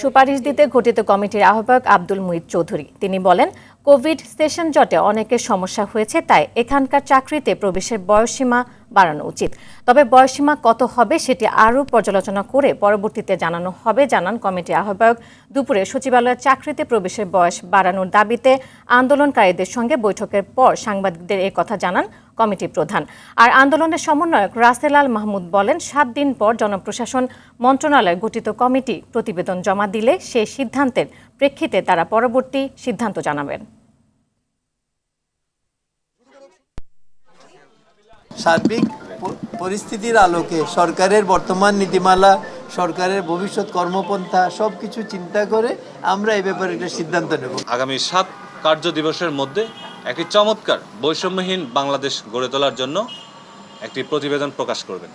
সুপারিশ দিতে গঠিত কমিটির আহ্বায়ক আব্দুল মুঈদ চৌধুরী। তিনি বলেন, কোভিড সেশন জটে অনেকের সমস্যা হয়েছে, তাই এখানকার চাকরিতে প্রবেশের বয়সসীমা বাড়ানো উচিত। তবে বয়সসীমা কত হবে সেটি আরও পর্যালোচনা করে পরবর্তীতে জানানো হবে, জানান কমিটির আহ্বায়ক। দুপুরে সচিবালয়ের চাকরিতে প্রবেশের বয়স বাড়ানোর দাবিতে আন্দোলনকারীদের সঙ্গে বৈঠকের পর সাংবাদিকদের এ কথা জানান কমিটি প্রধান। আর আন্দোলনের সমন্বয়ক রাসেল আল মাহমুদ বলেন, 7 দিন পর জনপ্রশাসন মন্ত্রণালয় গঠিত কমিটি প্রতিবেদন জমা দিলে সেই সিদ্ধান্তের প্রেক্ষিতে তারা পরবর্তী সিদ্ধান্ত জানাবেন। সার্বিক পরিস্থিতির আলোকে সরকারের বর্তমান নীতিমালা, সরকারের ভবিষ্যৎ কর্মপন্থা সবকিছু চিন্তা করে আমরা এই ব্যাপারে একটা সিদ্ধান্ত নেব। আগামী 7 কার্য দিবসের মধ্যে একটি চমৎকার বৈষম্যহীন বাংলাদেশ গড়ে তোলার জন্য একটি প্রতিবেদন প্রকাশ করবেন।